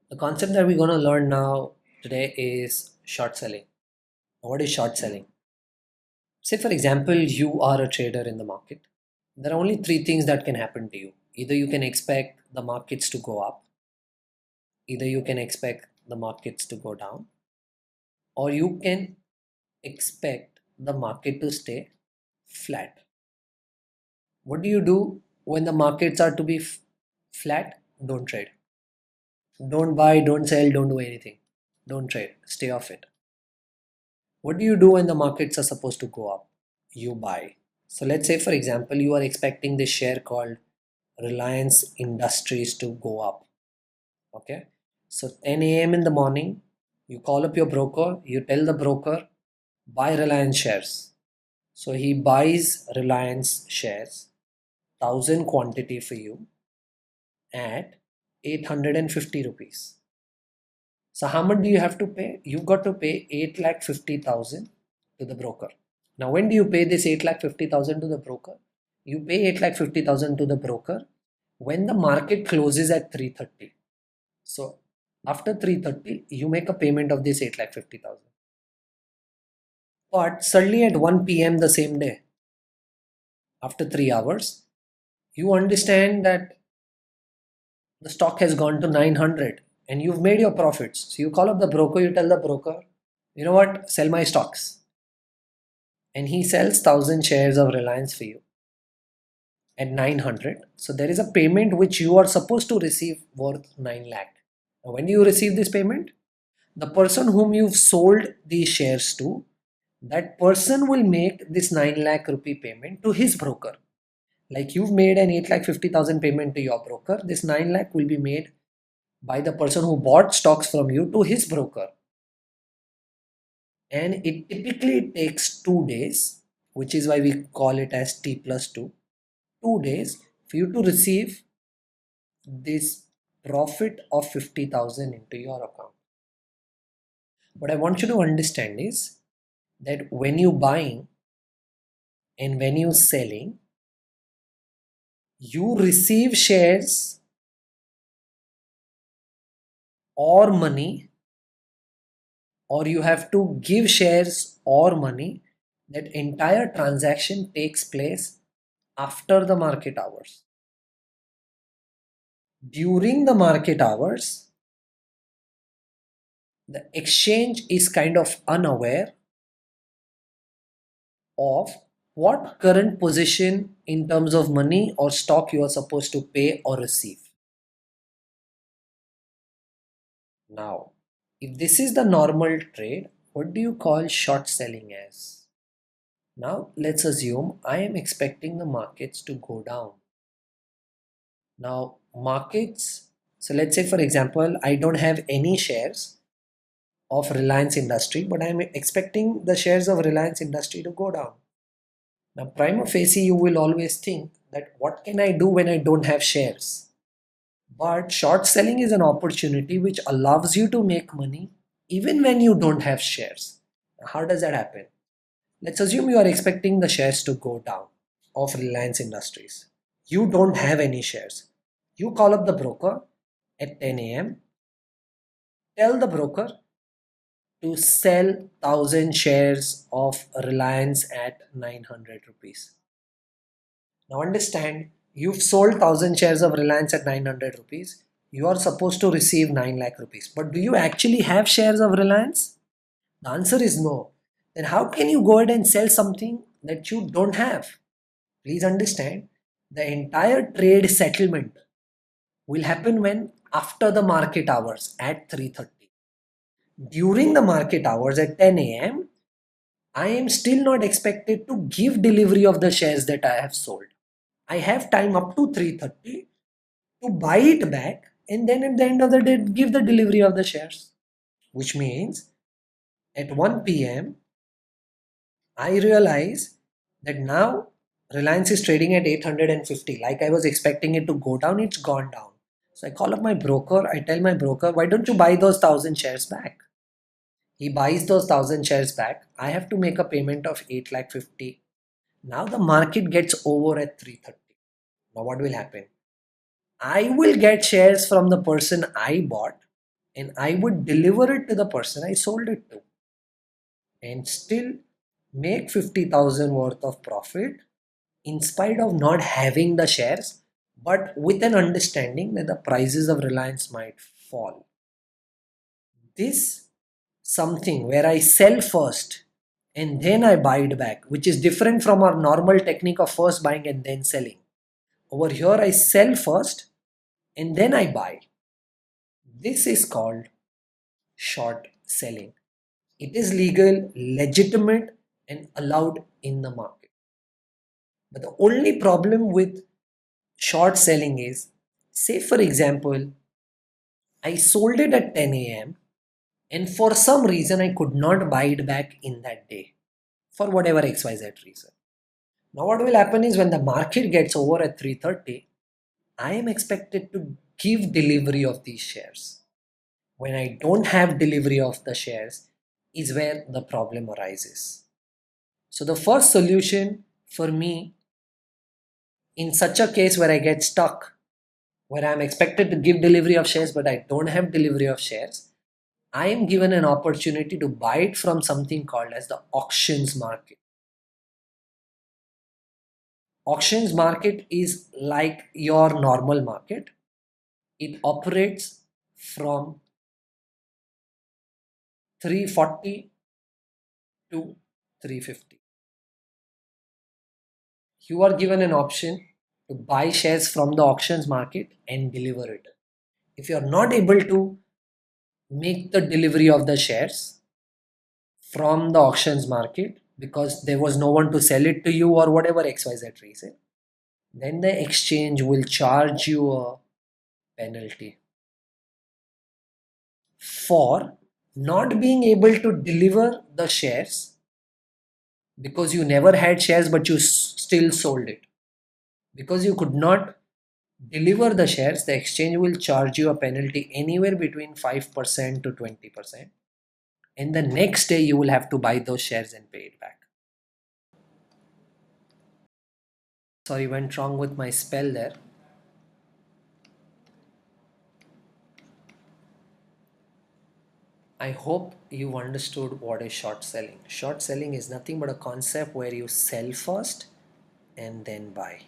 The concept that we're going to learn now today is short selling. What is short selling? Say, for example, you are a trader in the market. There are only three things that can happen to you. Either you can expect the markets to go up, either you can expect the markets to go down, or you can expect the market to stay flat. What do you do when the markets are to be flat? Don't trade. Don't buy, don't sell, don't do anything. Don't trade. Stay off it. What do you do when the markets are supposed to go up? You buy. So let's say, for example, you are expecting this share called Reliance Industries to go up. Okay. So 10 a.m. in the morning, you call up your broker, you tell the broker, buy Reliance shares. So he buys Reliance shares, 1000 quantity for you at 850 rupees. So how much do you have to pay? You've got to pay 8,50,000 to the broker. Now when do you pay this 8,50,000 to the broker? You pay 8,50,000 to the broker when the market closes at 3:30. So after 3:30, you make a payment of this 8,50,000. But suddenly at 1 p.m. the same day, after 3 hours, you understand that the stock has gone to 900 and you've made your profits. So you call up the broker, you tell the broker, you know what, sell my stocks. And he sells 1000 shares of Reliance for you at 900. So there is a payment which you are supposed to receive worth 9 lakh. Now when do you receive this payment? The person whom you've sold these shares to, that person will make this 9 lakh rupee payment to his broker. Like you've made an 8,50,000 payment to your broker, this 9 lakh will be made by the person who bought stocks from you to his broker. And it typically takes 2 days, which is why we call it as T plus 2. 2 days for you to receive this profit of 50,000 into your account. What I want you to understand is that when you buying and when you selling, you receive shares or money, or you have to give shares or money. That entire transaction takes place after the market hours. During the market hours, the exchange is kind of unaware of what current position in terms of money or stock you are supposed to pay or receive. Now, if this is the normal trade, what do you call short selling as? Now, let's assume I am expecting the markets to go down. Now, markets, so let's say for example, I don't have any shares of Reliance Industry, but I'm expecting the shares of Reliance Industry to go down. Now, prima facie, you will always think that what can I do when I don't have shares? But short selling is an opportunity which allows you to make money even when you don't have shares. Now, how does that happen? Let's assume you are expecting the shares to go down of Reliance Industries. You don't have any shares. You call up the broker at 10 a.m. Tell the broker to sell 1000 shares of Reliance at 900 rupees. Now understand, you've sold 1000 shares of Reliance at 900 rupees. You are supposed to receive 9 lakh rupees. But do you actually have shares of Reliance? The answer is no. Then how can you go ahead and sell something that you don't have? Please understand, the entire trade settlement will happen when after the market hours at 3:30. During the market hours at 10 a.m., I am still not expected to give delivery of the shares that I have sold. I have time up to 3:30 to buy it back and then at the end of the day give the delivery of the shares. Which means at 1 p.m. I realize that now Reliance is trading at 850. Like I was expecting it to go down, it's gone down. So I call up my broker, I tell my broker, why don't you buy those 1000 shares back? He buys those 1000 shares back. I have to make a payment of 8,50,000. Now the market gets over at 3:30. Now what will happen? I will get shares from the person I bought and I would deliver it to the person I sold it to and still make 50,000 worth of profit in spite of not having the shares, but with an understanding that the prices of Reliance might fall. This something where I sell first and then I buy it back, which is different from our normal technique of first buying and then selling. Over here, I sell first and then I buy. This is called short selling. It is legal, legitimate, and allowed in the market. But the only problem with short selling is, say for example, I sold it at 10 a.m. and for some reason I could not buy it back in that day for whatever XYZ reason. Now what will happen is when the market gets over at 3:30, I am expected to give delivery of these shares. When I don't have delivery of the shares is where the problem arises. So the first solution for me in such a case where I get stuck, where I'm expected to give delivery of shares but I don't have delivery of shares, I am given an opportunity to buy it from something called as the auctions market. Auctions market is like your normal market. It operates from 340 to 350. You are given an option to buy shares from the auctions market and deliver it. If you are not able to make the delivery of the shares from the auctions market because there was no one to sell it to you or whatever XYZ reason, then the exchange will charge you a penalty for not being able to deliver the shares because you never had shares but you still sold it. Because you could not deliver the shares, the exchange will charge you a penalty anywhere between 5% to 20%. And the next day you will have to buy those shares and pay it back. Sorry, went wrong with my spell there. I hope you've understood what is short selling. Short selling is nothing but a concept where you sell first and then buy.